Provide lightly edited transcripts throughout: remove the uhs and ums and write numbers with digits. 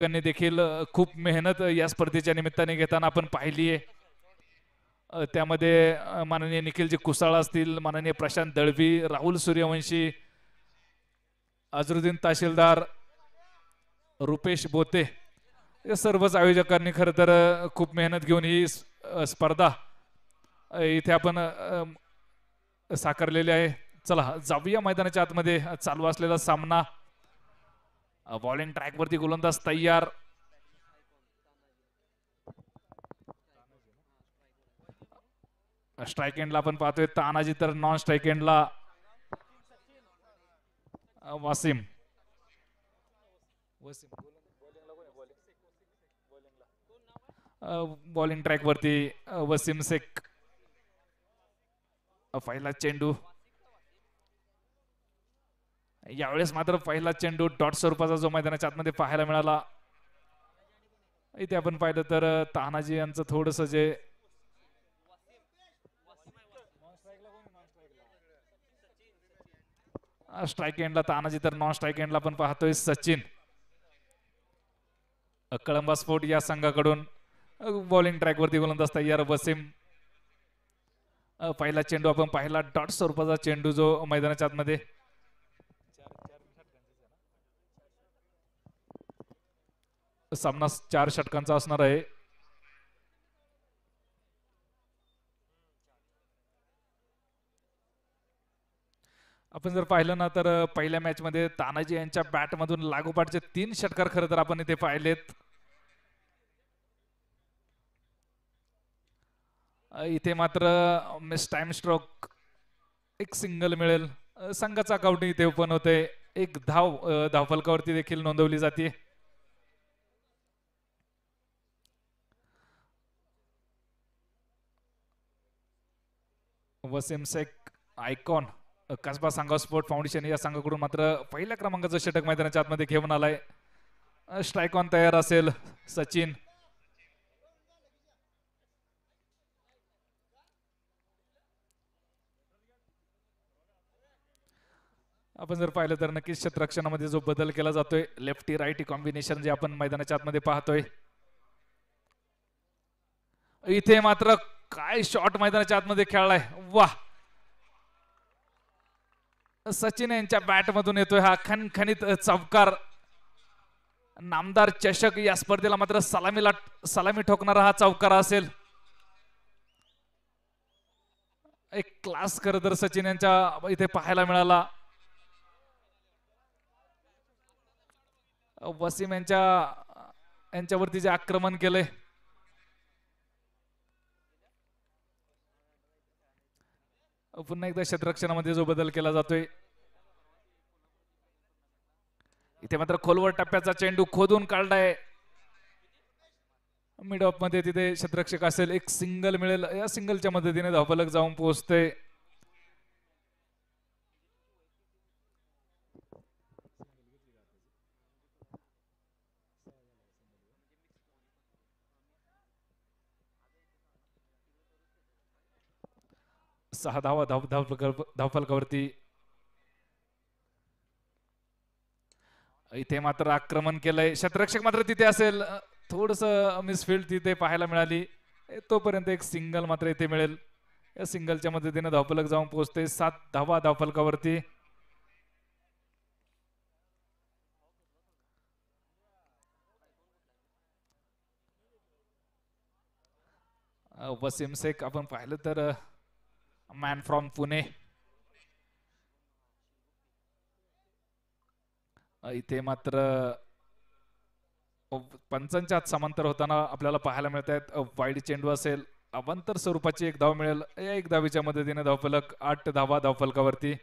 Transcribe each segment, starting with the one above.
त्यांनी देखील खूप मेहनत या स्पर्धेच्या निमित्ताने घेताना आपण पाहिली आहे। त्यामध्ये माननीय निखिलजी कुसाळ असतील, माननीय प्रशांत दळवी, राहुल सूर्यवंशी, अजरुद्दीन तहसीलदार, रुपेश बोते या सर्वच आयोजकांनी खरं तर खूप मेहनत घेऊन ही स्पर्धा इथे आपण साकारलेली आहे। चला जाऊया मैदानाच्या आतमध्ये। चालू असलेला सामना, बॉलिंग ट्रॅक वरती गोलंदाज तयार, स्ट्राइक एंडला आपण पाहतोय तानाजी, तर नॉन स्ट्राइक एंडला वासिम। बॉलिंग ट्रॅक वरती वसीम शेख। पहिला चेंडू, यावेळेस मात्र पहिला चेंडू डॉट स्वरूपाचा जो मैदानाच्या आतमध्ये पाहायला मिळाला। इथे आपण पाहिलं तर तानाजी यांचं थोडस जे स्ट्राइक एंडला तानाजी, तर नॉन स्ट्राइक एंडला आपण पाहतोय सचिन। कळंबा स्पोर्ट या संघाकडून बॉलिंग ट्रॅक वरती गोलंदाज तयार वसीम। पहिला चेंडू आपण पाहिला डॉट स्वरूपाचा चेंडू जो मैदानाच्या आतमध्ये, सामना 4 षटकांचा असणार आहे। आपण जर पाहिलं ना तर पहिल्या मॅच मध्ये तानाजी यांच्या बॅट मधून लागोपाठचे 3 षटकार खरं तर आपण इथे पाहिलेत। इथे मात्र मिस टाइम स्ट्रोक, एक सिंगल मिळेल। संघाचा अकाउंट इथे ओपन होते, एक धावफलकावरती देखील नोंदवली जाते। वसीम शेख आयकॉन, कसबा सांगा स्पोर्ट फाउंडेशन या संघाकडून मात्र पहिल्या क्रमांकाचं षटक मैदानाच्या आतमध्ये घेऊन आलाय। स्ट्राइक ऑन तयार असेल सचिन। आपण जर पाहिलं तर नक्कीच क्षेत्ररक्षणामध्ये जो बदल केला जातोय, लेफ्टी राईटी कॉम्बिनेशन जे आपण मैदानाच्या आतमध्ये पाहतोय, इथे मात्र काय शॉट मैदानाच्या आतमध्ये खेळलाय, वाह! सचिन यांच्या बॅट मधून येतोय हा खणखणीत चौकार। नामदार चषक या स्पर्धेला मात्र सलामी ठोकणारा हा चौकार असेल। एक क्लास खरं तर सचिन यांच्या इथे पाहायला मिळाला। वसीम यांच्यावरती जे आक्रमण केलंय, पुन्हा एकदा क्षेत्ररक्षणामध्ये जो बदल केला जातोय, इथे मात्र खोलवर टप्प्याचा चेंडू खोदून काढलाय मिड ऑफ मध्ये। तिथे क्षेत्ररक्षक असेल, एक सिंगल मिळेल, या सिंगलच्या मदतीने धावफलक जाऊन पोहोचते। सहा धावा धावफलकावरती। इथे मात्र आक्रमण केलंय, क्षेत्ररक्षक मात्र तिथे असेल, थोडस मिसफिल्ड तिथे पाहायला मिळाली। तोपर्यंत एक सिंगल मात्र इथे मिळेल, या सिंगलच्या मदतीने धावफलक जाऊन पोहोचते। 7 धावा धावफलकावरती। वसीम शेख आपण पाहिलं तर मॅन फ्रॉम पुणे, इथे मात्र पंचांच्या हात समांतर होताना आपल्याला पाहायला मिळत आहेत। वाईड चेंडू असेल, अवांतर स्वरूपाची एक धाव मिळेल, या एक धावीच्या मदतीने धावफलक 8 धावा धावफलकावरती।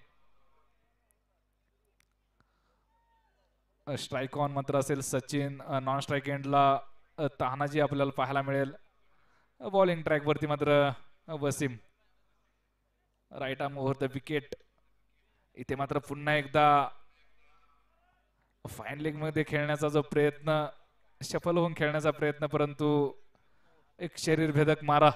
स्ट्राइक ऑन मात्र असेल सचिन, नॉन स्ट्राइक एंडला तानाजी आपल्याला पाहायला मिळेल। बॉलिंग ट्रॅक वरती मात्र Wasim, right arm over the wicket. इथे मात्र पुन्हा एकदा फाईन लेग मध्ये खेळण्याचा जो प्रयत्न, सफल होऊन खेळण्याचा प्रयत्न, परंतु एक शरीरभेदक मारा।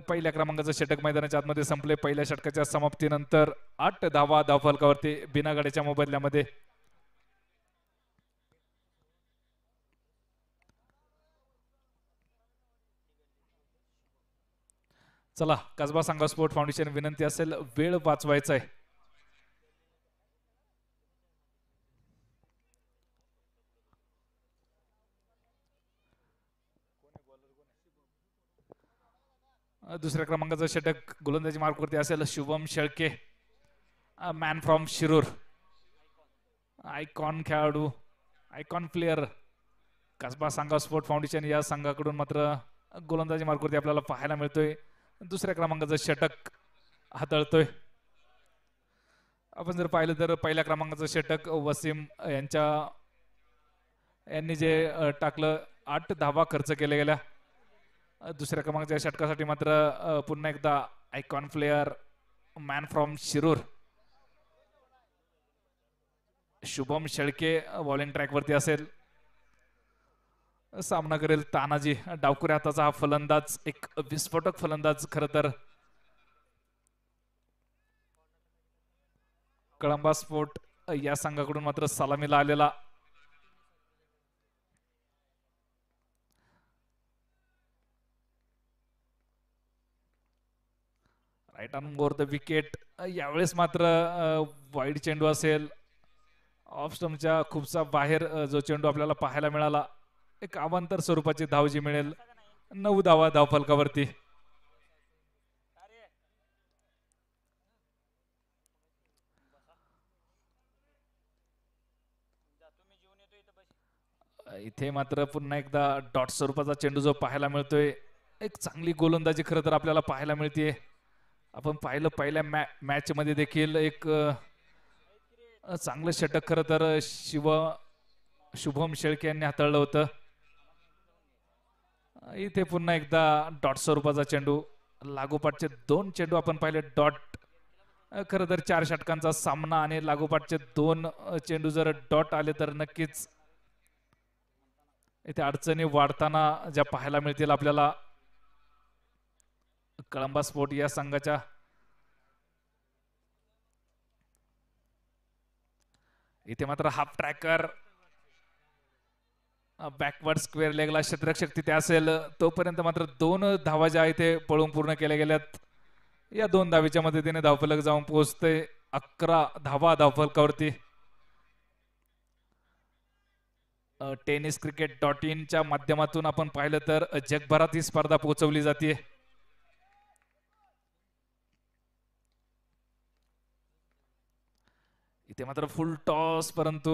पहिल्या क्रमांकाचं षटक मैदानाच्या आतमध्ये संपले। पहिल्या षटकाच्या समाप्तीनंतर 8 धावा धावफलकावरती बिना गाड्याच्या मोबदल्यामध्ये। चला कसबा सांगा स्पोर्ट फाउंडेशन विनंती असेल वेळ वाचवायचा आहे. दुसऱ्या क्रमांकाचं षटक गोलंदाजी मार्कवरती असेल Shubham Shelke, man from Shirur, icon खेळाडू, आयकॉन प्लेयर कसबा सांगा स्पोर्ट फाउंडेशन या संघाकडून मात्र गोलंदाजी मार्कवरती आपल्याला पाहायला मिळतोय. दुसऱ्या क्रमांकाचं षटक हाताळतोय. आपण जर पाहिलं तर पहिल्या क्रमांकाचं षटक वसीम यांनी जे टाकलं 8 धावा खर्च केल्या गेल्या. दुसऱ्या क्रमांकाच्या षटकासाठी मात्र पुन्हा एकदा icon player, man from Shirur Shubham Shelke bowling track वरती असेल. सामना करेल तानाजी डावकुऱ्या हाताचा हा फलंदाज, एक विस्फोटक फलंदाज. खर तर कळंबा स्पोर्ट या संघाकडून मात्र सलामीला आलेला. Right on over the wicket. यावेळेस मात्र वाईड चेंडू असेल. ऑफ स्टंपच्या खूपसा बाहेर जो चेंडू आपल्याला पाहायला मिळाला. एक अवांतर स्वरूपाची धाव जी मिळेल. 9 धावा धावफलकावरती. इथे मात्र पुन्हा एकदा डॉट स्वरूपाचा चेंडू जो पाहायला मिळतोय. एक चांगली गोलंदाजी खरं तर आपल्याला पाहायला मिळते. आपण पाहिलं पहिल्या मॅच मध्ये देखील एक चांगलं षटक खरं तर शुभम शेळके यांनी हाताळलं होतं. इथे पुन्हा एकदा डॉट स्वरूपाचा चेंडू. लागोपाठचे 2 चेंडू आपण पाहिले डॉट. खरं तर 4 षटकांचा सामना आणि लागोपाठचे 2 चेंडू जर डॉट आले तर नक्कीच इथे अडचणी वाढताना ज्या पाहायला मिळतील आपल्याला. कळंबा स्पोर्ट या संघाच्या इथे मात्र हाफ ट्रॅकर बॅकवर्ड स्क्वेअर लेगला क्षेत्ररक्षक तिथे असेल तोपर्यंत मात्र 2 धावा ज्या इथे पळून पूर्ण केल्या गेल्यात. या 2 धावेच्या मदतीने धावफलक जाऊन पोहोचते 11 धावा धावफलकावरती. टेनिस क्रिकेट .in च्या माध्यमातून आपण पाहिलं तर जगभरात ही स्पर्धा पोहोचवली जाते. इथे मात्र फुल टॉस, परंतु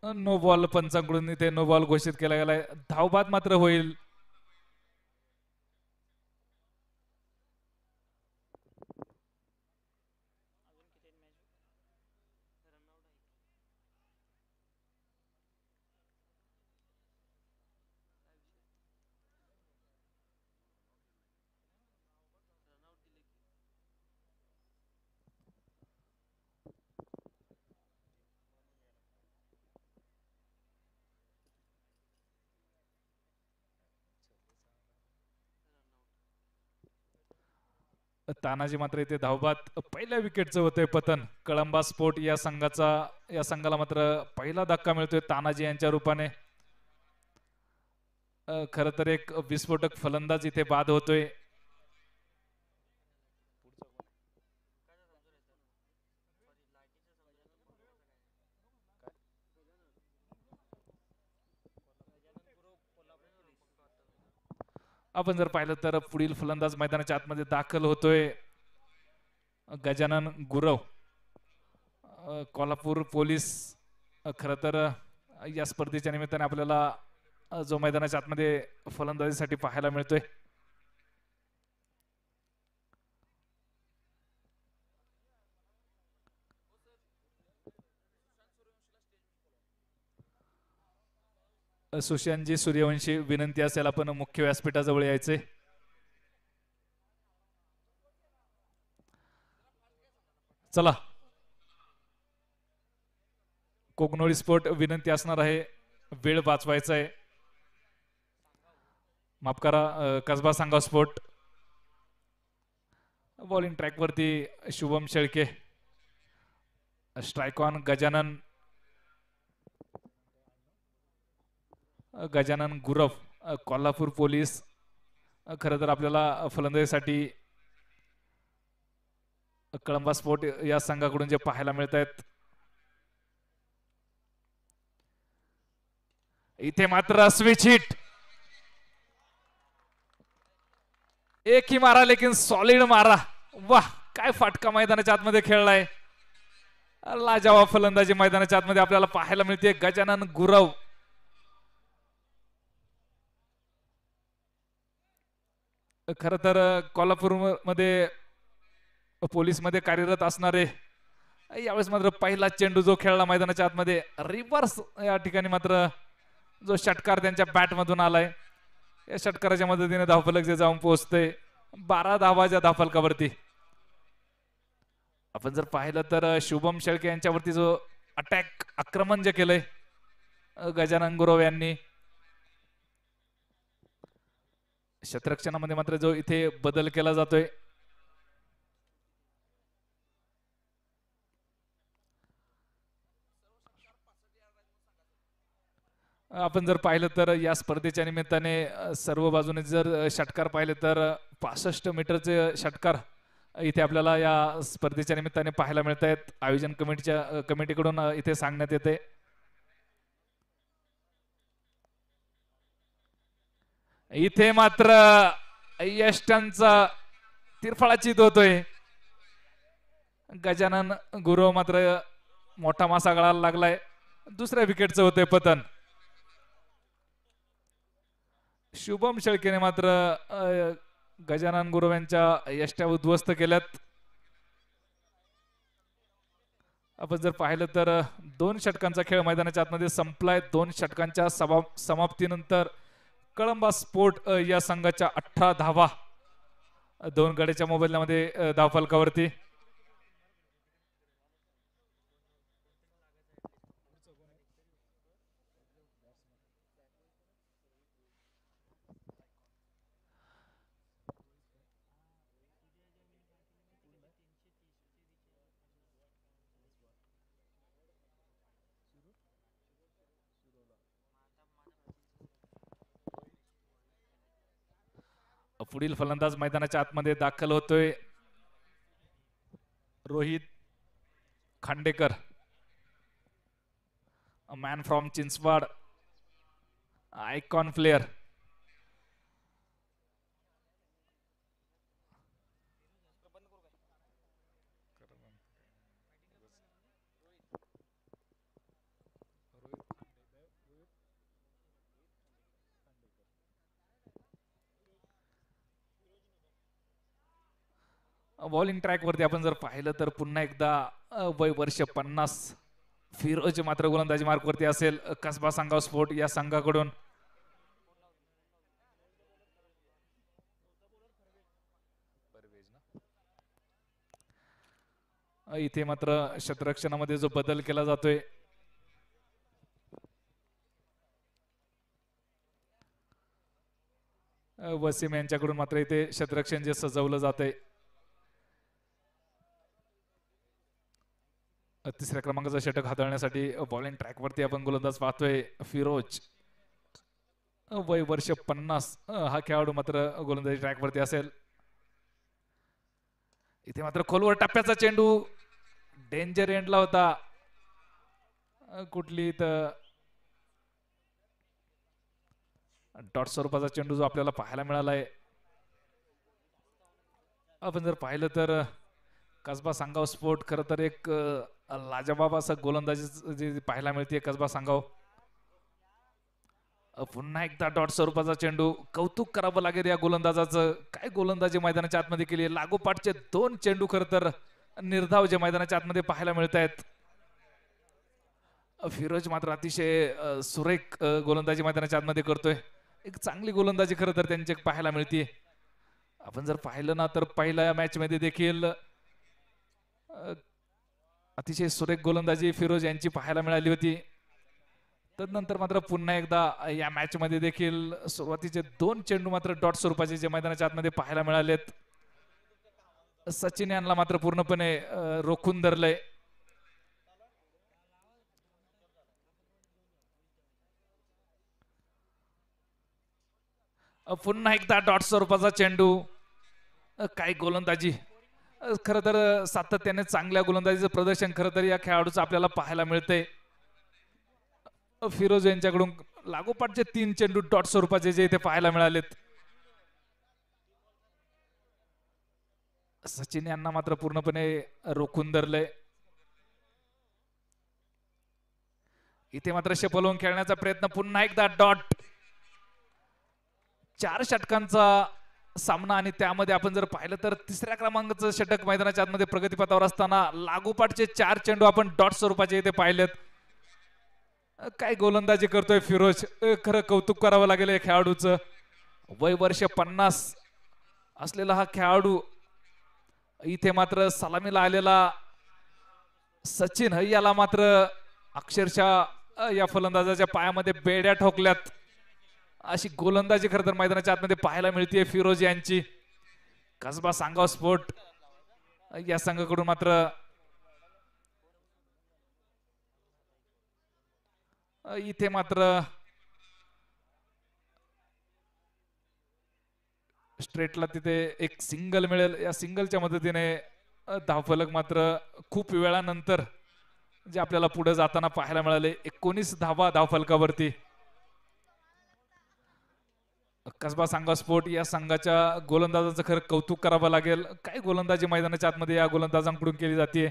नो बॉल पंचांकडून इथे नो बॉल घोषित केला गेलाय. धावबाद मात्र होईल. तानाजी मात्र इथे धावबाद. पहिल्या विकेटचं होतंय पतन. कळंबा स्पोर्ट या संघाला मात्र पहिला धक्का मिळतोय तानाजी यांच्या रूपाने. खर तर एक विस्फोटक फलंदाज इथे बाद होतोय. आपण जर पाहिलं तर पुढील फलंदाज मैदानाच्या आतमध्ये दाखल होतोय गजानन गुरव, कोल्हापूर पोलीस. खर तर या स्पर्धेच्या निमित्ताने आपल्याला जो मैदानाच्या आतमध्ये फलंदाजीसाठी पाहायला मिळतोय. सुशांतजी सूर्यवंशी विनंती असेल आपण मुख्य व्यासपीठाजवळ यायचे. चला कोकनोळी स्पोर्ट विनंती असणार आहे वेळ वाचवायचा आहे. माफ करा कसबा सांगा स्पोर्ट. बॉलिंग ट्रॅक वरती Shubham Shelke, strike on Gajanan Gurav Kolhapur police. खरं तर आपल्याला फलंदाजीसाठी कळंबा स्पोर्ट या संघाकडून जे पाहायला मिळत आहेत, इथे मात्र स्विच हिट, एक ही मारा लेकिन सॉलिड मारा. वाह, काय फाटका मैदानाच्या आतमध्ये खेळलाय. लाजवाब फलंदाजी मैदानाच्या आतमध्ये आपल्याला पाहायला मिळते. गजानन गुरव खर तर कोल्हापूर मध्ये पोलीस मध्ये कार्यरत असणारे, यावेळेस मात्र पहिला चेंडू जो खेळला मैदानाच्या आतमध्ये रिव्हर्स, या ठिकाणी मात्र जो षटकार त्यांच्या बॅट मधून आलाय, या षटकाराच्या मदतीने धावफलक जे जाऊन पोहोचते 12 धावाच्या धावफलकावरती. आपण जर पाहिलं तर शुभम शेळके यांच्यावरती जो अटॅक आक्रमण जे केलंय गजानन गुरव यांनी, क्षेत्ररक्षणामध्ये मात्र जो इथे बदल केला जातोय, आपण जर पाहिलं तर या स्पर्धेच्या निमित्ताने सर्व बाजूने जर षटकार पाहिले तर 65 मीटरचे षटकार इथे आपल्याला या स्पर्धेच्या निमित्ताने पाहायला मिळत आहेत. आयोजन कमिटीकडून इथे सांगण्यात येते. इथे मात्र यष्टांचा तिरफळाची होतोय. गजानन गुरव मात्र मोठा मासा गळायला लागलाय. दुसऱ्या विकेटचं होते पतन. शुभम शेळकेने मात्र गजानन गुरव यांच्या यष्ट्या उद्ध्वस्त केल्यात. आपण जर पाहिलं तर 2 षटकांचा खेळ मैदानाच्या आतमध्ये संपलाय. 2 षटकांच्या समाप्तीनंतर कळंबा स्पोर्ट या संघाच्या 18 धावा 2 गड्याच्या मोबदल्यामध्ये धावफलकावरती. पुढील फलंदाज मैदानाच्या आतमध्ये दाखल होतोय Rohit Khandekar, man from Chinchwad, icon player. Bowling track वरती आपण जर पाहिलं तर पुन्हा एकदा वय वर्ष 50 फिरोज मात्र गोलंदाजी मार्क वरती असेल. कसबा सांगाव स्पोर्ट या संघाकडून इथे मात्र क्षेत्ररक्षणामध्ये जो बदल केला जातोय, वसीम यांच्याकडून मात्र इथे क्षेत्ररक्षण जे सजवलं जातंय. तिसऱ्या क्रमांकाचा षटक हाताळण्यासाठी बॉलिंग ट्रॅक वरती आपण गोलंदाज पाहतोय फिरोज, वय वर्ष 50. हा खेळाडू मात्र गोलंदाजी ट्रॅक वरती असेल. इथे मात्र खोलवर टप्प्याचा चेंडू डेंजर एंडला होता. कुठली तर डॉट स्वरूपाचा चेंडू जो आपल्याला पाहायला मिळालाय. आपण जर पाहिलं तर कसबा सांगाव स्पोर्ट खरं तर एक लाजवाब असं गोलंदाजी जी पाहायला मिळते. कसबा सांगाव पुन्हा एकदा डॉट स्वरूपाचा चेंडू. कौतुक करावं लागेल या गोलंदाजाचं. काय गोलंदाजी मैदानाच्या आतमध्ये केली. लागोपाठचे 2 चेंडू खरं तर निर्धाव जे मैदानाच्या आतमध्ये पाहायला मिळत आहेत. फिरोज मात्र अतिशय सुरेख गोलंदाजी मैदानाच्या आतमध्ये करतोय. एक चांगली गोलंदाजी खरं तर त्यांची पाहायला मिळते. आपण जर पाहिलं ना तर पहिल्या मॅच मध्ये देखील अतिशय सुरेख गोलंदाजी फिरोज यांची पाहायला मिळाली होती. तदनंतर मात्र पुन्हा एकदा या मॅच मध्ये देखील सुरुवातीचे 2 चेंडू मात्र डॉट स्वरूपाचे जे मैदानाच्या आतमध्ये पाहायला मिळालेत. सचिन यांना मात्र पूर्णपणे रोखून धरलंय. पुन्हा एकदा डॉट स्वरूपाचा चेंडू. काय गोलंदाजी. खरं तर सातत्याने चांगल्या गोलंदाजीचं प्रदर्शन खरं तर या खेळाडूचं आपल्याला पाहायला मिळतंय. फिरोज यांच्याकडून लागोपाठचे 3 चेंडू डॉट स्वरूपाचे जे इथे पाहायला मिळालेत. सचिन यांना मात्र पूर्णपणे रोखून धरलंय. इथे मात्र शेपलवून खेळण्याचा प्रयत्न. पुन्हा एकदा डॉट. 4 षटकांचा सामना आणि त्यामध्ये आपण जर पाहिलं तर तिसऱ्या क्रमांकाचं षटक मैदानाच्या आतमध्ये प्रगतीपथावर असताना लागोपाठचे 4 चेंडू आपण डॉट स्वरूपाचे इथे पाहिलेत. काय गोलंदाजी करतोय फिरोज. खरं कौतुक करावं लागेल या खेळाडूचं. वय वर्ष 50 असलेला हा खेळाडू इथे मात्र सलामीला आलेला सचिन याला मात्र अक्षरशः या फलंदाजाच्या पायामध्ये बेड्या ठोकल्यात. अशी गोलंदाजी खरं तर मैदानाच्या आतमध्ये पाहायला मिळते फिरोज यांची. कसबा सांगाव स्पोर्ट या संघाकडून मात्र इथे मात्र स्ट्रेटला तिथे एक सिंगल मिळेल. या सिंगलच्या मदतीने धावफलक मात्र खूप वेळानंतर जे आपल्याला पुढे जाताना पाहायला मिळाले. 19 धावा धावफलकावरती. कसबा सांगा स्पोर्ट या संघाच्या गोलंदाजाचं खरं कौतुक करावं लागेल. काय गोलंदाजी मैदानाच्या आतमध्ये या गोलंदाजांकडून केली जाते.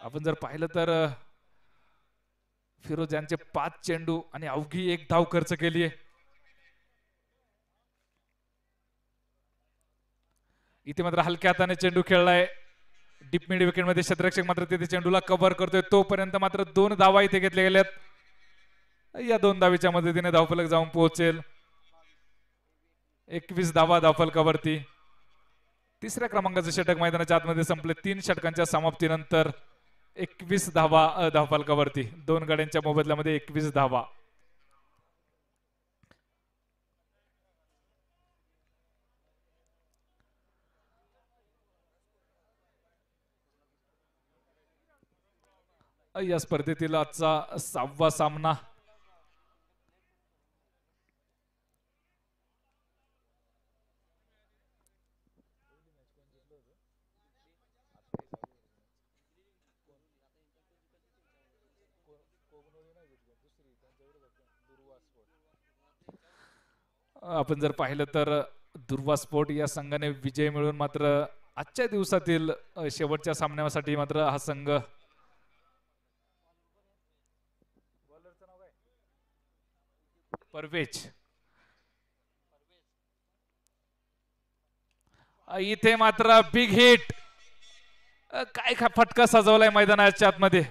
आपण जर पाहिलं तर फिरोज यांचे 5 चेंडू आणि अवघी 1 धाव खर्च केली आहे. इथे मात्र हलक्या हाताने चेंडू खेळलाय. डीप मिड विकेट मध्ये क्षेत्ररक्षक मात्र तिथे चेंडूला कव्हर करतोय. तोपर्यंत मात्र 2 धावा इथे घेतल्या गेल्यात. या 2 धावीच्या मदतीने धावफलक जाऊन पोहोचेल. 21 धावा धावफलकावरती. तिसऱ्या क्रमांकाचे षटक मैदानाच्या आतमध्ये संपले. 3 षटकांच्या समाप्तीनंतर 21 धावा धावफलकावरती. 2 गड्यांच्या मोबदल्यामध्ये 21 धावा. या स्पर्धेतील आजचा 6वा सामना. आपण जर पाहिलं तर दुर्वा स्पोर्ट या संघाने विजय मिळवून मात्र आजच्या दिवसातील शेवटच्या सामन्यासाठी मात्र हा संघ परवेज इथे मात्र बिग हिट. काय फटका सजवलाय मैदानाच्या आतमध्ये.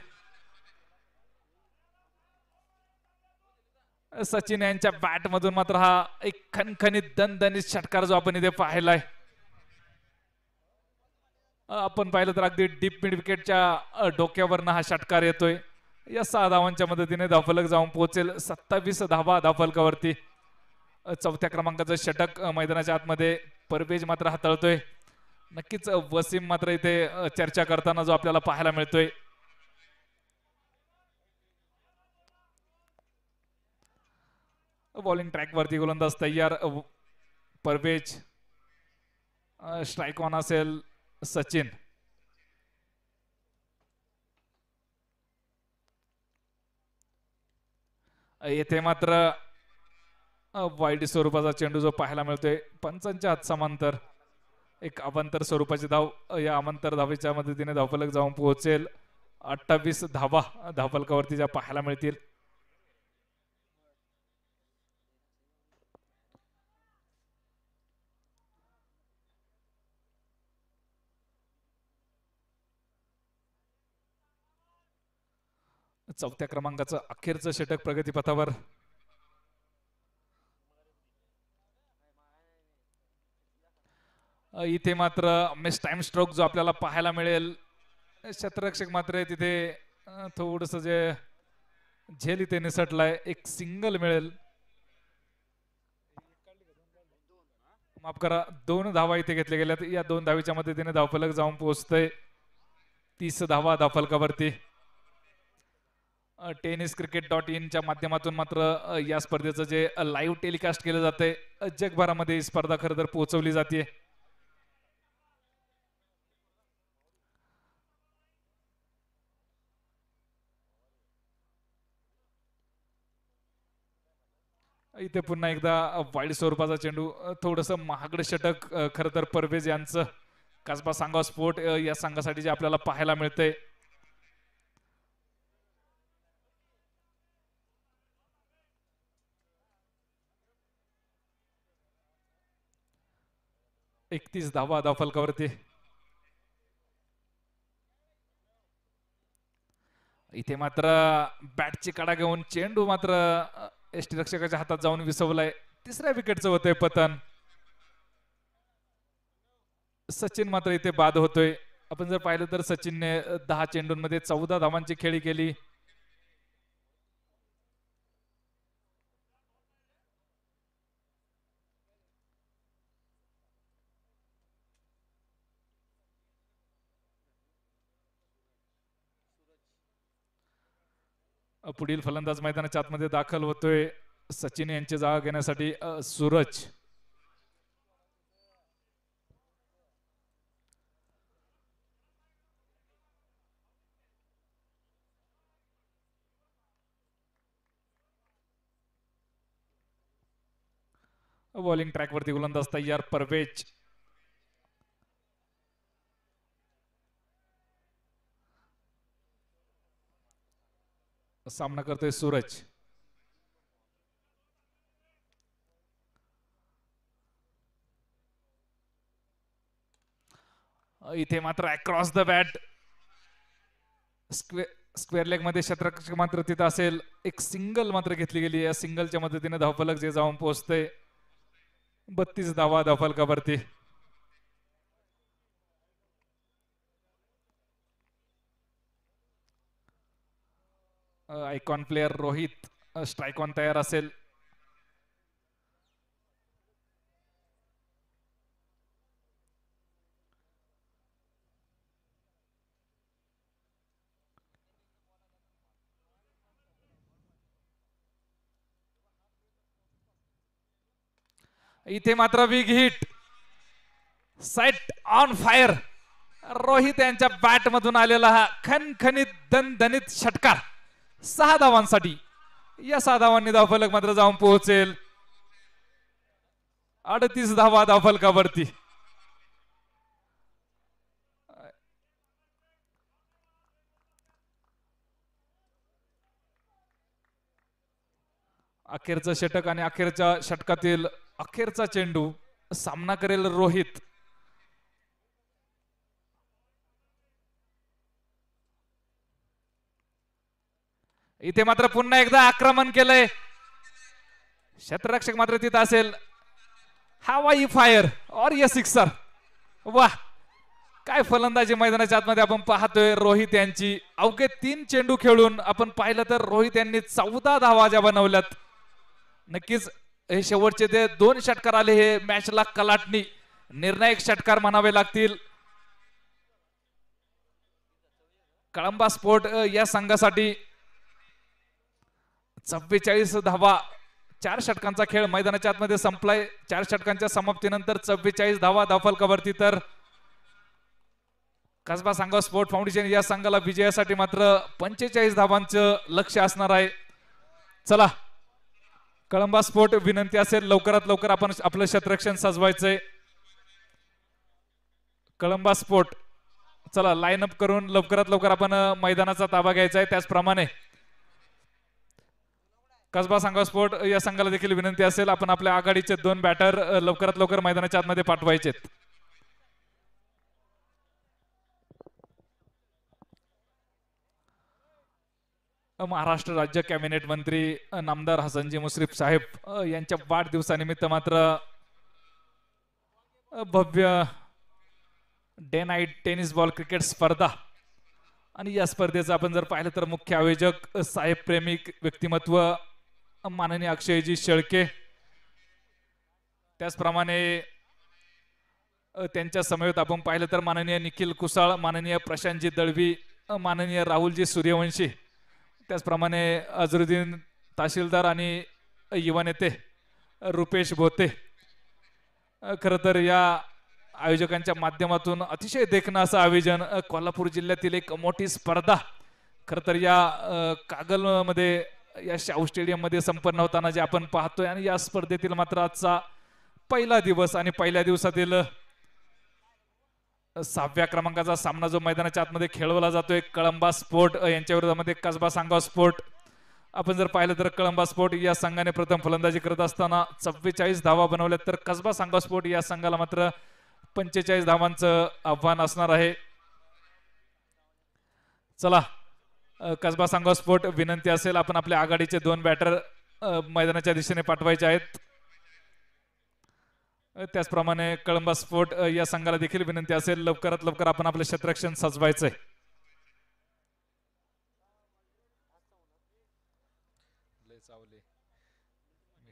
सचिन यांच्या बॅट मधून मात्र हा एक खणखणीत दणदणीत षटकार जो आपण इथे पाहिलाय. आपण पाहिलं तर अगदी डीप मिड विकेटच्या डोक्यावरनं हा षटकार येतोय. या 6 धावांच्या मदतीने धावफलक जाऊन पोहोचेल. 27 धावा धावफलकावरती. 4थ्या क्रमांकाचं षटक मैदानाच्या आतमध्ये परवेज मात्र हाताळतोय. नक्कीच वसीम मात्र इथे चर्चा करताना जो आपल्याला पाहायला मिळतोय. बॉलिंग ट्रॅक वरती गोलंदाज तयार. परवेज. स्ट्राइक ऑन असेल सचिन. येथे मात्र वाईड स्वरूपाचा चेंडू जो पाहायला मिळतोय. पंचांच्या हात समांतर एक अवांतर स्वरूपाची धाव. या अवांतर धावेच्या मदतीने धावफलक जाऊन पोहोचेल. 28 धावा धावफलकावरती ज्या पाहायला मिळतील. चौथ्या क्रमांकाचं अखेरचं षटक प्रगतीपथावर. इथे मात्र मिस टाइम स्ट्रोक जो आपल्याला पाहायला मिळेल. क्षेत्ररक्षक मात्र तिथे थोडस जे झेल इथे निसटलाय. एक सिंगल मिळेल. माफ करा, 2 धावा इथे घेतल्या गेल्यात. या 2 धावीच्या मदतीने धावफलक जाऊन पोहोचतंय. 30 धावा धावफलकावरती. tenniscricket.in च्या माध्यमातून मात्र या स्पर्धेचं जे लाईव्ह टेलिकास्ट केलं जातंय, जगभरामध्ये ही स्पर्धा खरं तर पोहोचवली जाते. इथे पुन्हा एकदा वाईल्ड स्वरूपाचा चेंडू, थोडस महागडं षटक खरं तर परवेज यांचं कसबा सांगाव स्पोर्ट या संघासाठी जे आपल्याला पाहायला मिळतंय. एकतीस धावा धावफलकावरती. इथे मात्र बॅटची कडा घेऊन चेंडू मात्र एसटी रक्षकाच्या हातात जाऊन विसवलाय. तिसऱ्या विकेटचं होतंय पतन. सचिन मात्र इथे बाद होतोय. आपण जर पाहिलं तर सचिनने 10 चेंडूंमध्ये 14 धावांची खेळी केली. पुढील फलंदाज मैदानाच्या आतमध्ये दाखल होतोय सचिन यांची जागा घेण्यासाठी सूरज. बॉलिंग ट्रॅक वरती गोलंदाज तयार परवेज. सामना करतोय सूरज. इथे मात्र across the bat square leg मध्ये क्षेत्ररक्षक मात्र तिथं असेल. एक सिंगल मात्र घेतली गेली. या सिंगलच्या मदतीने धावफलक जे जाऊन पोहोचते 32 धावा धावफलकावरती. Icon player Rohit strike on तयार असेल. इथे मात्र big hit, set on fire. Rohit यांच्या बॅट मधून आलेला हा खणखणीत दणदणीत षटकार 6 धावांसाठी. या 6 धावांनी धावफलक मात्र जाऊन पोहोचेल 38 धावा धावफलकावरती. अखेरचं षटक आणि अखेरच्या षटकातील अखेरचा चेंडू. सामना करेल रोहित. इथे मात्र पुन्हा एकदा आक्रमण केलंय. क्षेत्ररक्षक मात्र तिथं असेल. हवाई फायर और ये सिक्सर. वाह, काय फलंदाजी मैदानाच्या आतमध्ये आपण पाहतोय रोहित यांची. अवघे 3 चेंडू खेळून आपण पाहिलं तर रोहित यांनी 14 धावा ज्या बनवल्यात. नक्कीच हे शेवटचे ते 2 षटकार आले हे मॅचला कलाटणी निर्णायक षटकार म्हणावे लागतील. कळंबा स्पोर्ट या संघासाठी 44 धावा. 4 षटकांचा खेळ मैदानाच्या आतमध्ये संपलाय. 4 षटकांच्या समाप्तीनंतर 44 धावा धावफलकावरती. तर कसबा सांगाव स्पोर्ट फाउंडेशन या संघाला विजयासाठी मात्र 45 धावांचं लक्ष्य असणार आहे. चला, कळंबा स्पोर्ट विनंती असेल लवकरात लवकर आपण आपलं क्षेत्ररक्षण सजवायचंय. कळंबा स्पोर्ट चला लाईन अप करून लवकरात लवकर आपण मैदानाचा ताबा घ्यायचा आहे. त्याचप्रमाणे कसबा सांगाव स्पोर्ट या संघाला देखील विनंती असेल आपण आपल्या आघाडीचे 2 बॅटर लवकरात लवकर मैदानाच्या आतमध्ये पाठवायचे. महाराष्ट्र राज्य कॅबिनेट मंत्री नामदार हसनजी मुश्रीफ साहेब यांच्या वाढदिवसानिमित्त मात्र भव्य day night tennis ball cricket स्पर्धा. आणि या स्पर्धेचं आपण जर पाहिलं तर मुख्य आयोजक साहेब प्रेमिक व्यक्तिमत्व माननीय अक्षयजी शेळके. त्याचप्रमाणे त्यांच्या समवेत आपण पाहिलं तर माननीय निखिल कुसाळ, माननीय प्रशांतजी दळवी, माननीय राहुलजी सूर्यवंशी. त्याचप्रमाणे अझरुद्दीन तहसीलदार आणि युवा नेते रुपेश भोते खरं तर या आयोजकांच्या माध्यमातून अतिशय देखणं असं आयोजन कोल्हापूर जिल्ह्यातील एक मोठी स्पर्धा खरं तर या कागलमध्ये या शाहू स्टेडियम मध्ये संपन्न होताना जे आपण पाहतोय आणि या स्पर्धेतील मात्र आजचा पहिला दिवस आणि पहिल्या दिवसातील 6व्या क्रमांकाचा सामना जो मैदानाच्या आतमध्ये खेळवला जातोय कळंबा स्पोर्ट यांच्या विरोधामध्ये कसबा सांगवा स्पोर्ट आपण जर पाहिलं तर कळंबा स्पोर्ट या संघाने प्रथम फलंदाजी करत असताना 44 धावा बनवल्यात तर कसबा सांगवा स्पोर्ट या संघाला मात्र 45 धावांचं आव्हान असणार आहे. चला कसबा सांगवा स्पोर्ट विनंती असेल आपण आपल्या आघाडीचे 2 बॅटर मैदानाच्या दिशेने पाठवायचे आहेत. त्याचप्रमाणे कळंबा स्पोर्ट या संघाला देखील विनंती असेल लवकरात लवकर आपण आपले क्षेत्ररक्षण सजवायचंय.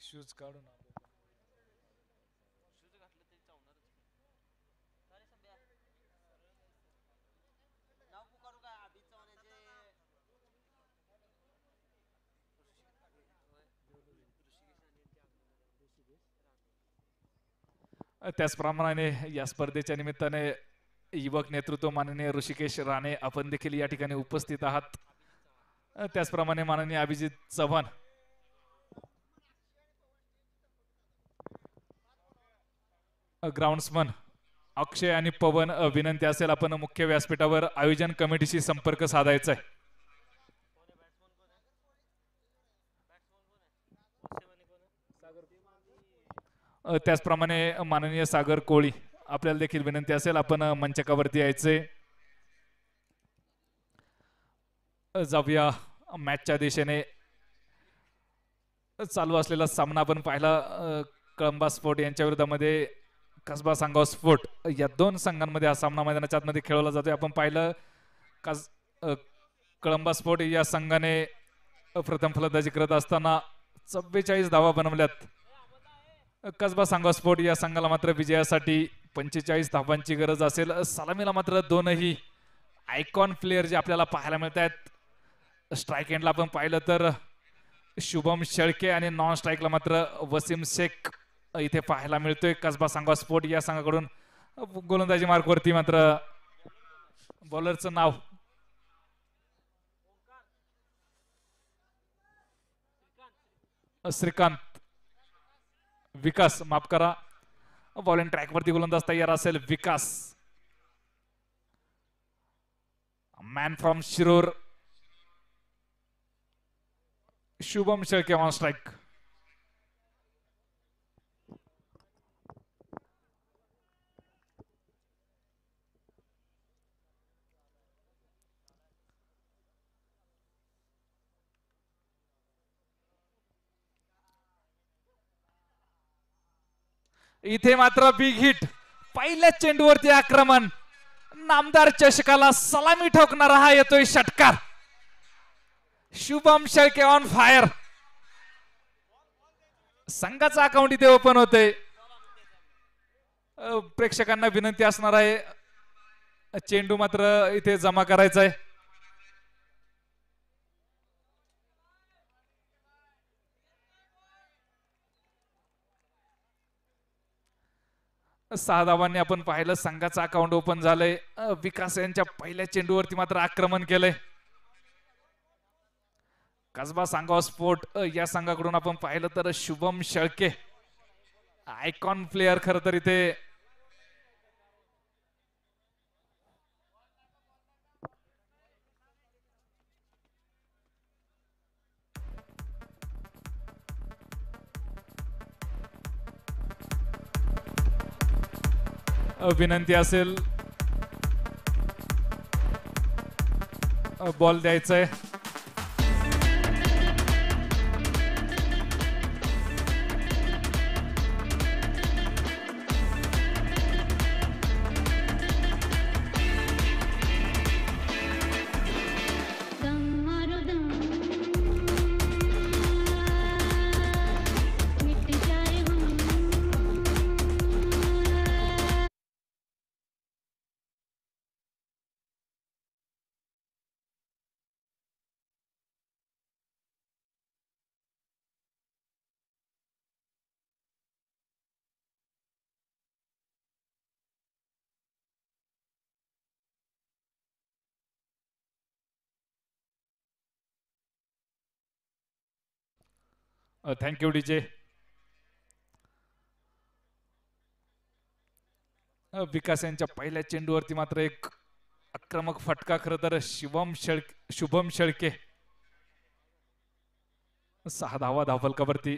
शूज काढून त्याचप्रमाणे या स्पर्धेच्या निमित्ताने युवक नेतृत्व माननीय ऋषिकेश राणे आपण देखील या ठिकाणी उपस्थित आहात. त्याचप्रमाणे माननीय अभिजित चव्हाण ग्राउंड्समन अक्षय आणि पवन विनंती असेल आपण मुख्य व्यासपीठावर आयोजन कमिटीशी संपर्क साधायचा आहे. त्याचप्रमाणे माननीय सागर कोळी आपल्याला देखील विनंती असेल आपण मंचकावरती यायचे. जाऊया मॅचच्या दिशेने चालू असलेला सामना आपण पाहिला कळंबा स्पोर्ट यांच्या विरोधामध्ये कसबा सांगवा स्पोर्ट या 2 संघांमध्ये हा सामना मैदानाच्या आतमध्ये खेळवला जातोय. आपण पाहिलं कळंबा स्पोर्ट या संघाने प्रथम फलंदाजी करत असताना 44 धावा बनवल्यात. कसबा सांगवा स्पोर्ट या संघाला मात्र विजयासाठी 45 धावांची गरज असेल. सलामीला मात्र 2ही आयकॉन प्लेयर जे आपल्याला पाहायला मिळत आहेत. स्ट्राईक एंडला आपण पाहिलं तर शुभम शेळके आणि नॉन स्ट्राईकला मात्र वसीम शेख इथे पाहायला मिळतोय. कसबा सांगवा स्पोर्ट या संघाकडून गोलंदाजी मार्कवरती मात्र बॉलरचं नाव श्रीकांत विकास माफ करा बॉलिंग ट्रॅक वरती गोलंदाज तयार असेल Vikas man from Shirur Shubham Shelke on strike. इथे मात्र बिग हिट पहिल्या चेंडूवरती आक्रमण नामदार चषकाला सलामी ठोकणारा हा येतोय षटकार. शुभम शेळके ऑन फायर संघाचा अकाउंट इथे ओपन होते. प्रेक्षकांना विनंती असणार आहे चेंडू मात्र इथे जमा करायचा आहे. सहा धावांनी आपण पाहिलं संघाचं अकाउंट ओपन झालंय. विकास यांच्या पहिल्या चेंडूवरती मात्र आक्रमण केलंय. कसबा सांगवा स्पोर्ट या संघाकडून आपण पाहिलं तर शुभम शेळके आयकॉन प्लेयर खरं तर इथे विनंती असेल बॉल द्यायचंय. Thank you DJ. विकास यांच्या पहिल्या चेंडूवरती मात्र एक आक्रमक फटका. खरं तर शुभम शेळके 6 धावा धावफलकावरती.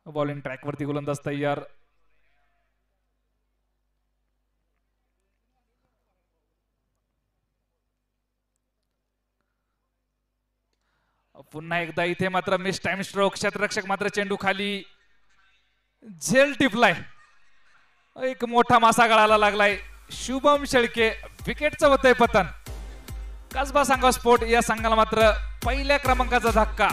बॉलिंग ट्रॅक वरती गोलंदाज तयार. पुन्हा एकदा इथे मात्र मिस टाइम स्ट्रोक. क्षेत्ररक्षक मात्र चेंडू खाली झेल टिपलाय. एक मोठा मासा गळाला लागलाय. शुभम शेळके विकेटचं होतंय पतन. कसबा सांगवा स्पोर्ट या संघाला मात्र पहिल्या क्रमांकाचा धक्का.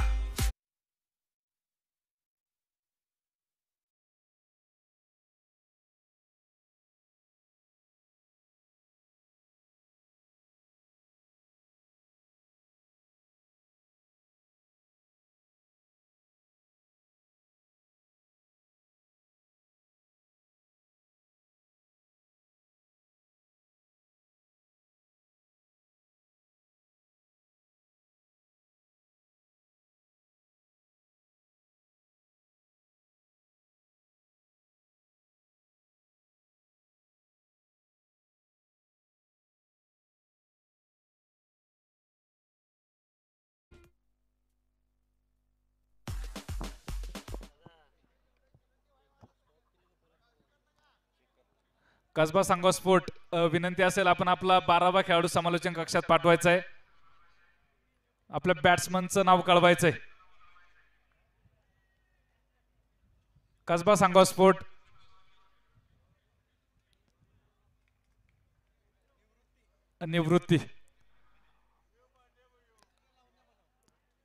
कसबा सांगवा स्पोर्ट विनंती असेल आपण आपला 12वा खेळाडू समालोचन कक्षात पाठवायचा आहे. आपल्या बॅट्समनचं नाव कळवायचंय. कसबा सांगवा स्पोर्ट निवृत्ती.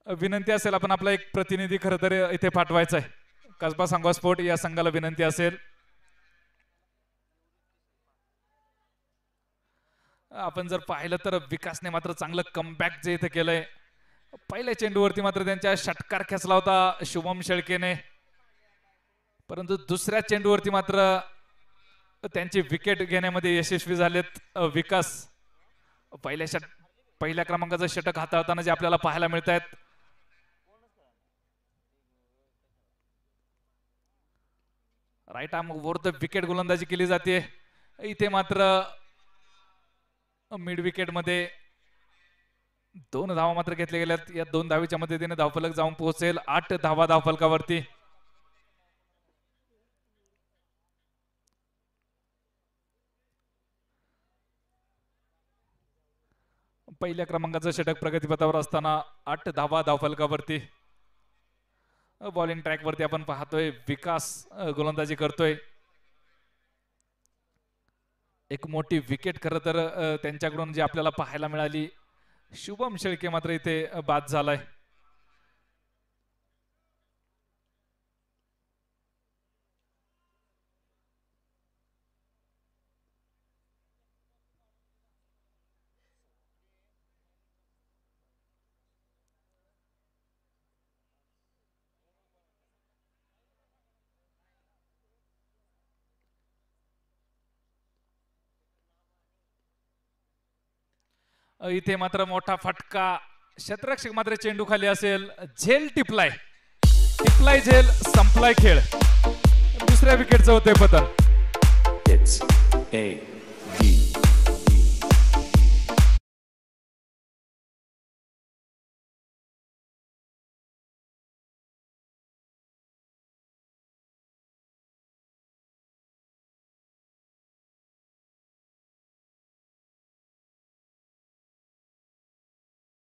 विनंती असेल आपण आपला एक प्रतिनिधी खरं तर इथे पाठवायचा आहे. कसबा सांगवा स्पोर्ट या संघाला विनंती असेल. आपण जर पाहिलं तर विकासने मात्र चांगलं कमबॅक जे इथे केलंय. पहिल्या चेंडूवरती मात्र त्यांच्या षटकार खेचला होता शुभम शेळकेने, परंतु दुसऱ्या चेंडूवरती मात्र त्यांची विकेट घेण्यामध्ये यशस्वी झालेत विकास. पहिल्या क्रमांकाचं षटक हाताळताना जे आपल्याला पाहायला मिळत आहेत. Right arm over the wicket गोलंदाजी केली जाते. इथे मात्र मिड विकेट मध्ये 2 धावा मात्र घेतल्या गेल्यात. या 2 धावीच्या मदतीने धावफलक जाऊन पोहोचेल 8 धावा धावफलकावरती. पहिल्या क्रमांकाचं षटक प्रगतीपथावर असताना 8 धावा धावफलकावरती. बॉलिंग ट्रॅक वरती आपण पाहतोय विकास गोलंदाजी करतोय. एक मोठी विकेट खरं तर त्यांच्याकडून जी आपल्याला पाहायला मिळाली. शुभम शेळके मात्र इथे बाद झालाय. इथे मात्र मोठा फटका. क्षेत्ररक्षक मात्र चेंडू खाली असेल. झेल टिपलाय. टिपलाय झेल संपलाय खेळ. दुसऱ्या विकेटचं होतंय पतन.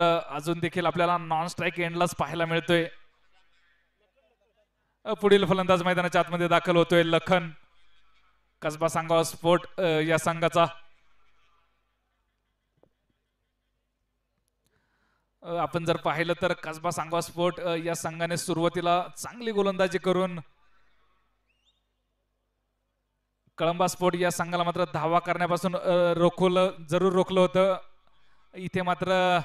अजून देखील आपल्याला नॉन स्ट्राईक एंडलाच पाहायला मिळतोय. पुढील फलंदाज मैदानाच्या आतमध्ये दाखल होतोय लखन. कसबा सांगवा स्पोर्ट या संघाचा. आपण जर पाहिलं तर कसबा सांगवा स्पोर्ट या संघाने सुरुवातीला चांगली गोलंदाजी करून कळंबा स्पोर्ट या संघाला मात्र धावा करण्यापासून जरूर रोखलं होतं. इथे मात्र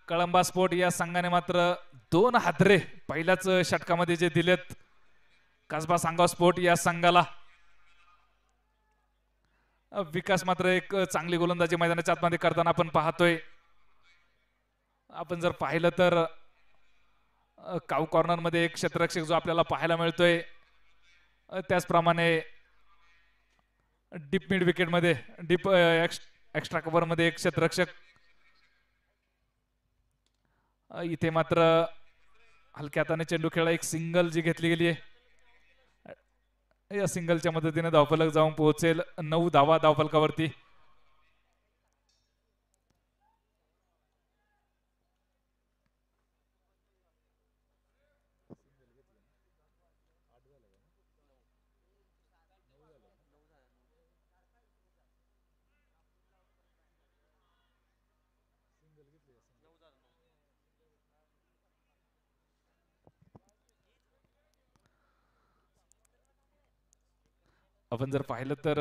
कळंबा स्पोर्ट या संघाने मात्र 2 हादरे पहिल्याच षटकामध्ये जे दिलेत कसबा सांगवा स्पोर्ट या संघाला. विकास मात्र एक चांगली गोलंदाजी मैदानाच्या आतमध्ये करताना आपण पाहतोय. आपण जर पाहिलं तर काऊ कॉर्नर मध्ये एक क्षेत्ररक्षक जो आपल्याला पाहायला मिळतोय, त्याचप्रमाणे डीप मिड विकेट मध्ये डीप एक्स्ट्रा कव्हर मध्ये एक क्षेत्ररक्षक. इथे मात्र हलक्या हाताने चेंडू खेळला, एक सिंगल जी घेतली गेली आहे. या सिंगलच्या मदतीने धावफलक जाऊन पोहोचेल 9 धावा धावफलकावरती. आपण जर पाहिलं तर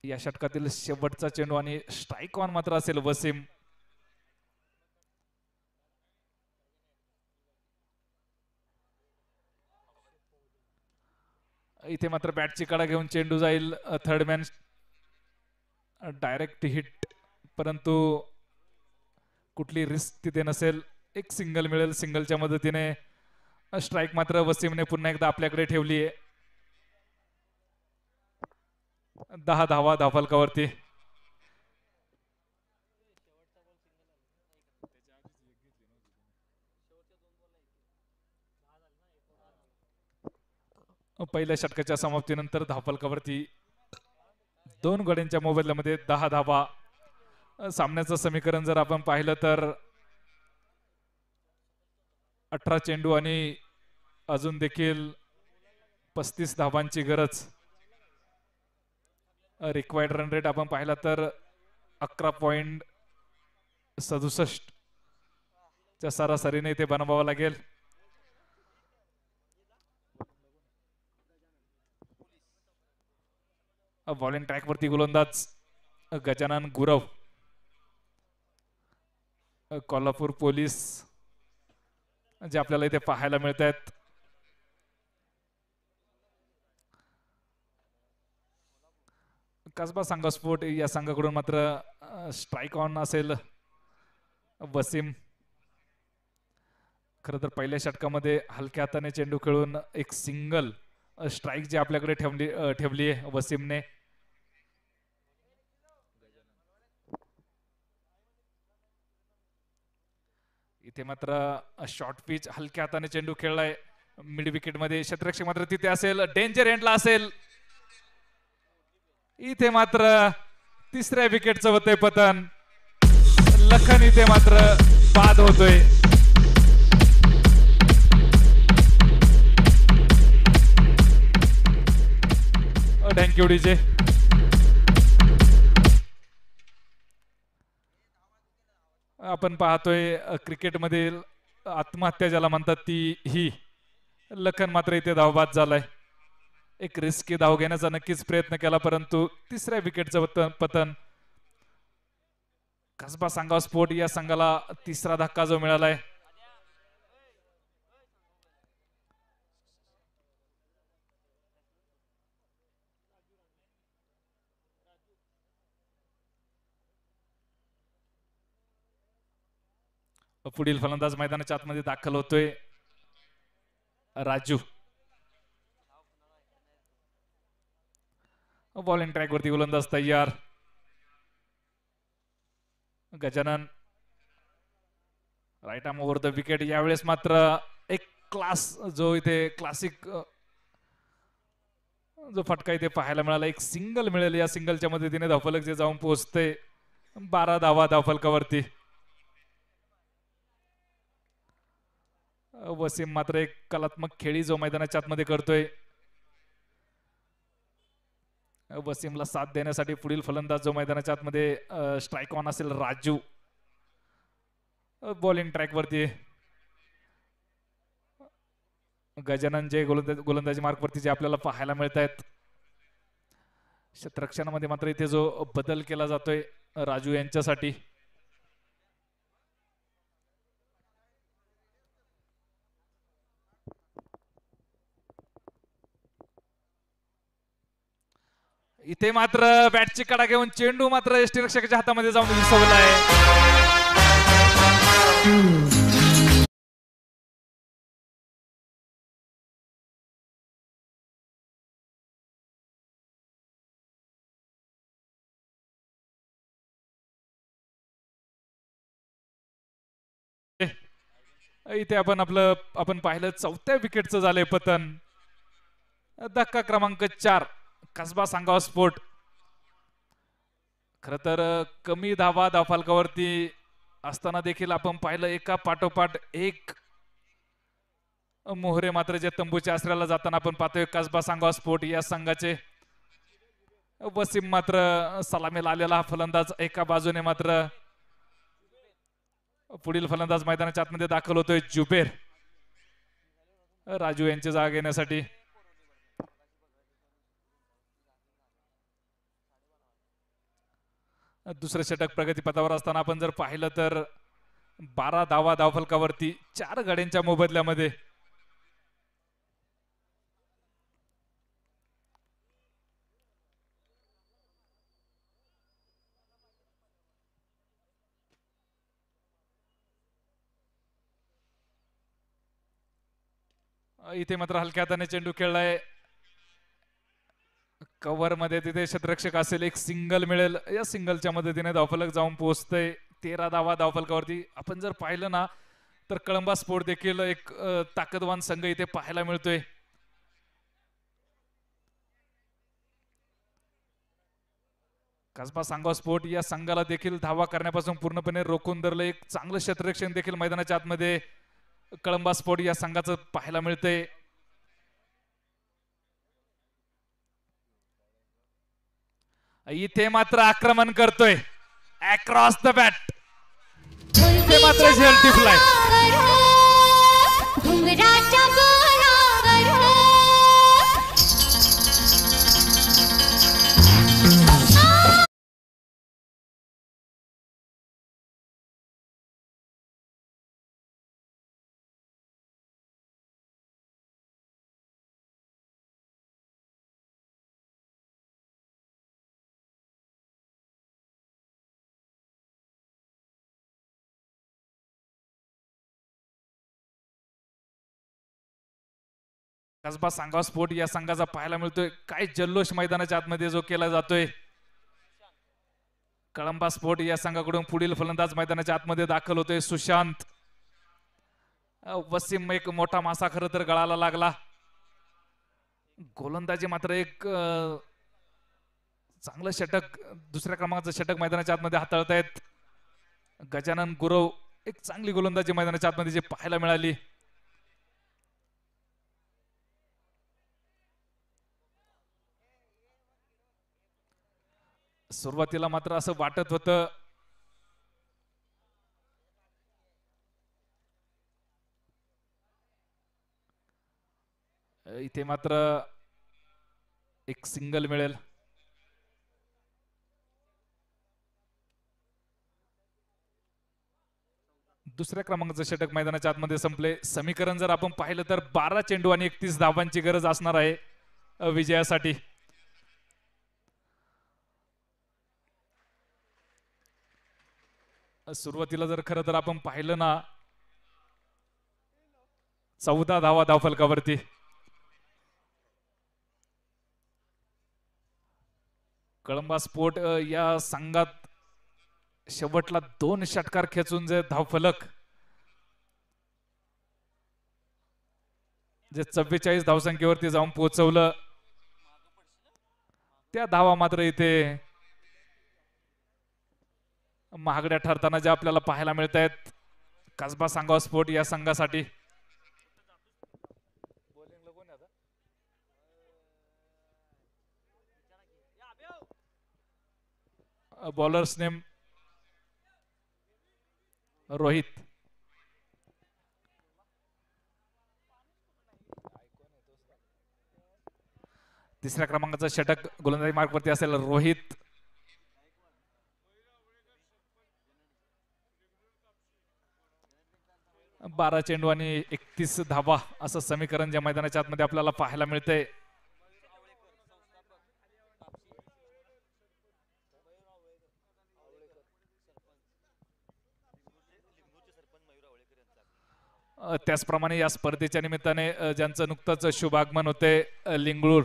या षटकातील शेवटचा चेंडू आणि स्ट्राईक ऑन मात्र असेल वसीम. इथे मात्र बॅटची कडा घेऊन चेंडू जाईल थर्ड मॅन डायरेक्ट हिट, परंतु कुठली रिस्क तिथे नसेल. एक सिंगल मिळेल, सिंगलच्या मदतीने स्ट्राईक मात्र वसीमने पुन्हा एकदा आपल्याकडे ठेवली आहे. 10 धावा धावफलकावरती. पहिल्या षटकाच्या समाप्तीनंतर धावफलकावरती 2 गड्यांच्या मोबदल्यामध्ये 10 धावा. सामन्याचं समीकरण जर आपण पाहिलं तर 18 चेंडू आणि अजून देखील 35 धावांची गरज. रिक्वायर्ड रन रेट आपण पाहिला तर 11.67 च्या सरासरीने इथे बनवावं लागेल. बॉलिंग ट्रॅक वरती गोलंदाज गजानन गुरव, कोल्हापूर पोलीस जे आपल्याला इथे पाहायला मिळत आहेत. कसबा सांगा स्पोर्ट या संघाकडून मात्र स्ट्राईक ऑन असेल वसीम. खरं तर पहिल्या षटकामध्ये हलक्या हाताने चेंडू खेळून एक सिंगल स्ट्राईक जी आपल्याकडे ठेवली आहे वसीमने. इथे मात्र शॉर्ट पिच हलक्या हाताने चेंडू खेळलाय मिड विकेट मध्ये. क्षेत्ररक्षक मात्र तिथे असेल, डेंजर एंडला असेल. इथे मात्र तिसऱ्या विकेटचं होतंय पतन. लखन इथे मात्र बाद होतोय. Thank you DJ. आपण पाहतोय क्रिकेटमधील आत्महत्या ज्याला म्हणतात ती ही. लखन मात्र इथे धावबाद झालाय. एक रिस्की धाव घेण्याचा नक्कीच प्रयत्न केला, परंतु तिसऱ्या विकेटचं पतन. कसबा सांगा स्पोर्ट या संघाला तिसरा धक्का जो मिळालाय. पुढील फलंदाज मैदानाच्या आतमध्ये दाखल होतोय राजू. बॉलिंग ट्रॅक वरती गोलंदाज तयार. Gajanan right arm over the wicket. यावेळेस मात्र एक क्लास जो इथे क्लासिक जो फटका इथे पाहायला मिळाला. एक सिंगल मिळेल. या सिंगलच्या मदतीने धावफलक जे जाऊन पोहोचते 12 धावा धावफलकावरती. वसीम मात्र एक कलात्मक खेळी जो मैदानाच्या आतमध्ये करतोय. वसीमला साथ देण्यासाठी पुढील फलंदाज जो मैदानाच्या आतमध्ये स्ट्राईक ऑन असेल राजू. बॉलिंग ट्रॅक वरती गजानन जे गोलंदाजी मार्ग वरती जे आपल्याला पाहायला मिळत आहेत. क्षेत्ररक्षणामध्ये मात्र इथे जो बदल केला जातोय राजू यांच्यासाठी. इथे मात्र बॅटची कडा घेऊन चेंडू मात्र यष्टीरक्षकाच्या हातामध्ये जाऊन विसवलाय. इथे आपण पाहिलं चौथ्या विकेटचं झालंय पतन. धक्का क्रमांक 4 कसबा सांगाव स्पोर्ट. खर तर कमी धावफलकावरती असताना देखील आपण पाहिलं एका पाठोपाठ एक मोहरे मात्र जे तंबूच्या आश्रयाला जाताना आपण पाहतोय कसबा सांगाव स्पोर्ट या संघाचे. वसीम मात्र सलामीला आलेला फलंदाज एका बाजूने मात्र पुढील फलंदाज मैदानाच्या आतमध्ये दाखल होतोय जुबेर राजू यांची जागा घेण्यासाठी. दुसरे षटक प्रगतीपथावर असताना आपण जर पाहिलं तर 12 धावफलकावरती 4 गाड्यांच्या मोबदल्यामध्ये. इथे मात्र हलक्या हाताने चेंडू खेळलाय. कव्हर मध्ये तिथे क्षेत्ररक्षक असेल, एक सिंगल मिळेल. या सिंगलच्या मदतीने धावफलक जाऊन पोहोचतंय. 13 धावफलकावरती आपण जर पाहिलं ना तर कळंबा स्पोर्ट देखील एक ताकदवान संघ इथे पाहायला मिळतोय. कसबा सांगाव स्पोर्ट या संघाला देखील धावा करण्यापासून पूर्णपणे रोखून धरलं. एक चांगलं क्षेत्ररक्षण देखील मैदानाच्या आतमध्ये कळंबा स्पोर्ट या संघाचं पाहायला मिळतंय. इथे मात्र आक्रमण करतोय अक्रॉस द बॅट. इथे मात्र झेल टिपलाय. कसबा सांगाव स्पोर्ट या संघाचा पाहायला मिळतोय काय जल्लोष मैदानाच्या आतमध्ये जो केला जातोय. कळंबा स्पोर्ट या संघाकडून पुढील फलंदाज मैदानाच्या आतमध्ये दाखल होतोय सुशांत. वसीम एक मोठा मासा खरं तर गळाला लागला. गोलंदाजी मात्र एक चांगलं षटक दुसऱ्या क्रमांकाचं षटक मैदानाच्या आतमध्ये हाताळतायत गजानन गुरव. एक चांगली गोलंदाजी मैदानाच्या आतमध्ये जी पाहायला मिळाली. सुरुवातीला मात्र असं वाटत होतं इथे मात्र एक सिंगल मिळेल. दुसऱ्या क्रमांकाचं षटक मैदानाच्या आतमध्ये संपले. समीकरण जर आपण पाहिलं तर 12 चेंडू आणि 31 धावांची गरज असणार आहे विजयासाठी. सुरुवातीला जर खरं तर आपण पाहिलं ना 14 धावफलकावरती. कळंबा स्पोर्ट या संघात शेवटला 2 षटकार खेचून जे धावफलक जे 44 धावसंख्येवरती जाऊन पोहोचवलं त्या धावा मात्र इथे महागड्या ठरताना जे आपल्याला पाहायला मिळत आहेत कसबा सांगाव स्पोर्ट या संघासाठी. Bowlers name Rohit. तिसऱ्या क्रमांकाचं षटक गोलंदाजी मार्गवरती असेल रोहित. बारा चेंडू आणि 31 धावा असं समीकरण ज्या मैदानाच्या आतमध्ये आपल्याला पाहायला मिळतंय. त्याचप्रमाणे या स्पर्धेच्या निमित्ताने ज्यांचं नुकतंच शुभागमन होते लिंगळूर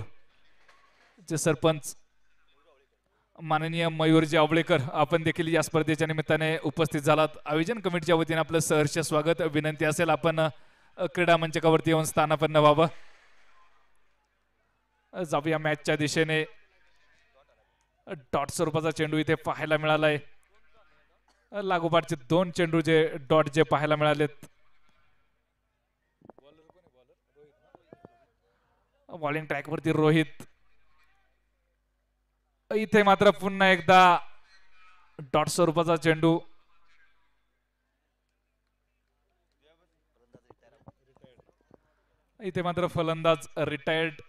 चे सरपंच माननीय मयूरजी आवळेकर आपण देखील या स्पर्धेच्या निमित्ताने उपस्थित झालात. आयोजन कमिटीच्या वतीने आपलं सहर्ष स्वागत. विनंती असेल आपण क्रीडा मंचकावरती येऊन स्थानापन्न व्हावं. जाऊया मॅचच्या दिशेने. डॉट स्वरूपाचा चेंडू इथे पाहायला मिळालाय. लागोपाठचे 2 चेंडू जे डॉट जे पाहायला मिळालेत. बॉलिंग ट्रॅक वरती रोहित. इथे मात्र पुन्हा एकदा डॉट स्वरूपाचा चेंडू. इथे मात्र फलंदाज रिटायर्ड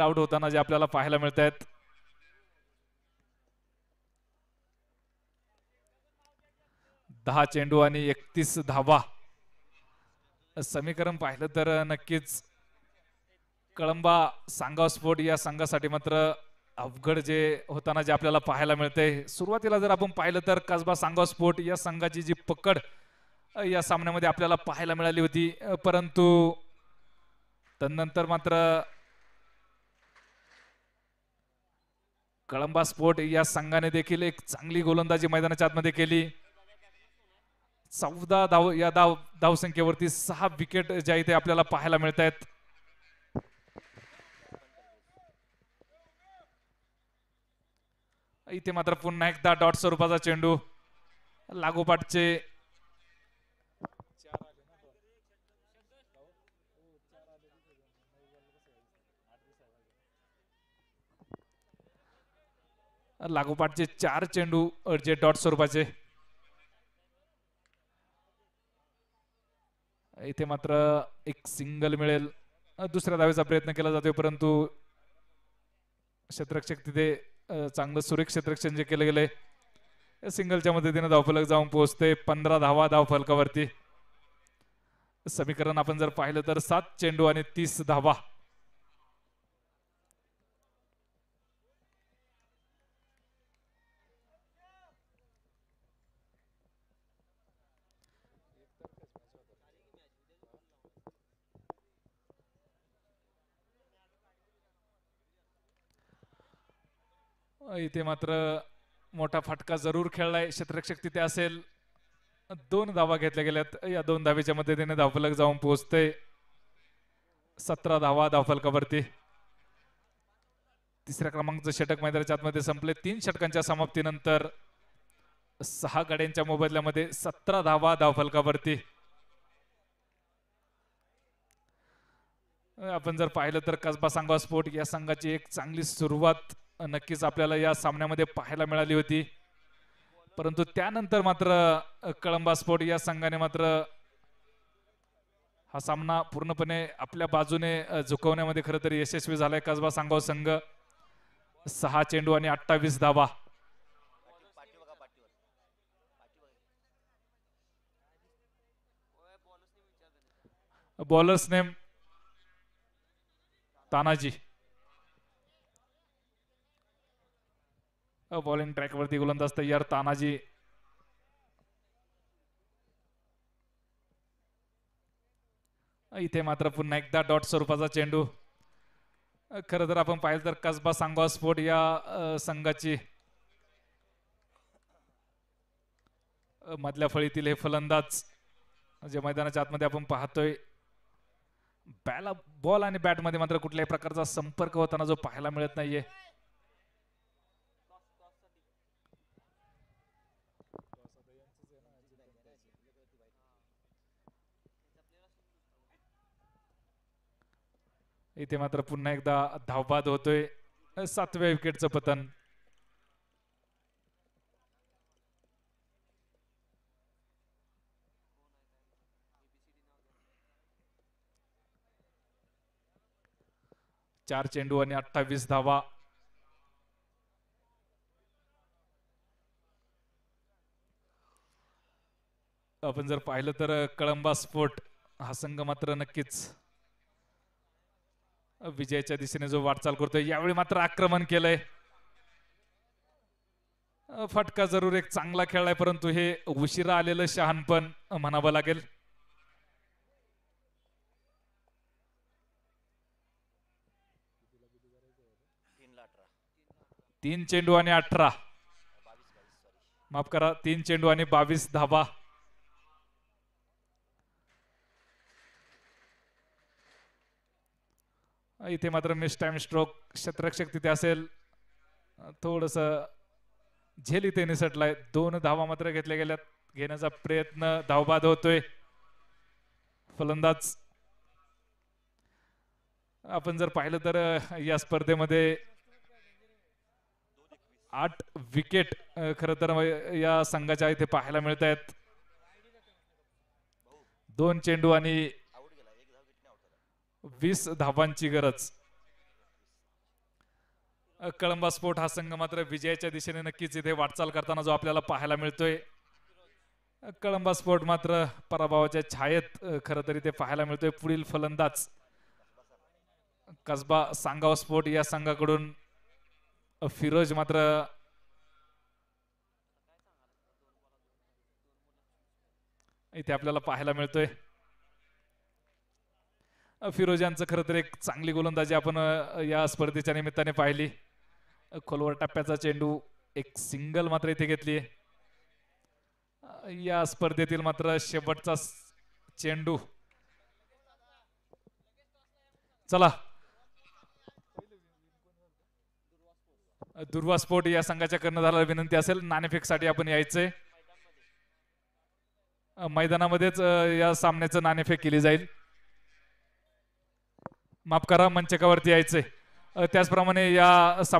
आउट होताना जे आपल्याला पाहायला मिळत आहेत. दहा चेंडू आणि 31 धावा. समीकरण पाहिलं तर नक्कीच कळंबा सांगाव स्पोर्ट या संघासाठी मात्र अवघड जे होताना जे आपल्याला पाहायला मिळते. सुरुवातीला जर आपण पाहिलं तर कसबा सांगाव स्पोर्ट या संघाची जी पकड या सामन्यामध्ये आपल्याला पाहायला मिळाली होती, परंतु तदनंतर मात्र कळंबा स्पोर्ट या संघाने देखील एक चांगली गोलंदाजी मैदानाच्या आतमध्ये केली. 14 धाव या धावसंख्येवरती 6 विकेट ज्या इथे आपल्याला पाहायला मिळत आहेत. इथे मात्र पुन्हा एकदा डॉट स्वरूपाचा चेंडू. लागोपाठचे लागोपाठचे 4 चेंडू जे डॉट स्वरूपाचे. इथे मात्र एक सिंगल मिळेल. दुसऱ्या धावेचा प्रयत्न केला जातोय, परंतु क्षेत्ररक्षक तिथे चांगलं सुरेख क्षेत्ररक्षण जे केलं गेलंय सिंगलच्या मदतीने धावफलक जाऊन पोहोचते. 15 धावा धावफलकावरती. समीकरण आपण जर पाहिलं तर 7 चेंडू आणि 30 धावा. इथे मात्र मोठा फटका जरूर खेळलाय. क्षेत्ररक्षक तिथे असेल. 2 धावा घेतल्या गेल्यात. या 2 धावेच्या मदतीने धावफलक जाऊन पोहोचते. 17 धावा धावफलकावरती. तिसऱ्या क्रमांकाचं षटक मैदानाच्या आतमध्ये संपले. 3 षटकांच्या समाप्तीनंतर 6 गाड्यांच्या मोबदल्यामध्ये 17 धावा धावफलकावरती. आपण जर पाहिलं तर कसबा सांगवा स्पोर्ट या संघाची एक चांगली सुरुवात नक्कीच आपल्याला या सामन्यामध्ये पाहायला मिळाली होती, परंतु त्यानंतर मात्र कळंबा स्पोर्ट या संघाने मात्र हा सामना पूर्णपणे आपल्या बाजूने झुकवण्यामध्ये खरं तर यशस्वी झालाय कसबा सांगवा संघ. 6 चेंडू आणि 28 धावा. Bowlers name Tanaji. Bowling track वरती गोलंदाज तयार तानाजी. इथे मात्र पुन्हा एकदा डॉट स्वरूपाचा चेंडू. खरं तर आपण पाहिलं तर कसबा सांगवा स्पोर्ट या संघाची मधल्या फळीतील हे फलंदाज जे मैदानाच्या आतमध्ये आपण पाहतोय, बॉल आणि बॅट मध्ये मात्र कुठल्याही प्रकारचा संपर्क होताना जो पाहायला मिळत नाहीये. इथे मात्र पुन्हा एकदा धावबाद होतोय. 7व्या विकेटचं पतन. चार चेंडू आणि 28 धावा. आपण जर पाहिलं तर कळंबा स्पोर्ट हा संघ मात्र नक्कीच विजयाच्या दिशेने जो वाटचाल करतोय. यावेळी मात्र आक्रमण केलंय. फटका जरूर एक चांगला खेळलाय, परंतु हे उशिरा आलेलं शहाणपण म्हणावं लागेल. 3 चेंडू आणि 18, माफ करा 3 चेंडू आणि 22 धाबा. इथे मात्र मिस टाइम स्ट्रोक, क्षेत्ररक्षक तिथे असेल, थोडस झेल इथे निसटलाय. 2 धावा मात्र घेतल्या गेल्यात. घेण्याचा प्रयत्न, धावबाद होतोय. फलंदाज आपण जर पाहिलं तर या स्पर्धेमध्ये 8 विकेट खर तर या संघाच्या इथे पाहायला मिळत आहेत. 2 चेंडू आणि 20 धावांची गरज. कळंबा स्पोर्ट हा संघ मात्र विजयाच्या दिशेने नक्कीच इथे वाटचाल करताना जो आपल्याला पाहायला मिळतोय. कळंबा स्पोर्ट मात्र पराभवाच्या छायेत खर तर इथे पाहायला मिळतोय. पुढील फलंदाज कसबा सांगाव स्पोर्ट या संघाकडून फिरोज मात्र इथे आपल्याला पाहायला मिळतोय. फिरोज यांचं खरं तर एक चांगली गोलंदाजी आपण या स्पर्धेच्या निमित्ताने पाहिली. खोलवर टप्प्याचा चेंडू, एक सिंगल मात्र इथे घेतली. या स्पर्धेतील मात्र शेवटचा चेंडू. चला, दुर्वा स्पोर्ट या संघाच्या कर्णधाराला विनंती असेल, नाणेफेकसाठी आपण यायचंय. मैदानामध्येच या सामन्याचं नाणेफेक केली जाईल. माफ करा, मंचकावरती यायचंय. त्याचप्रमाणे या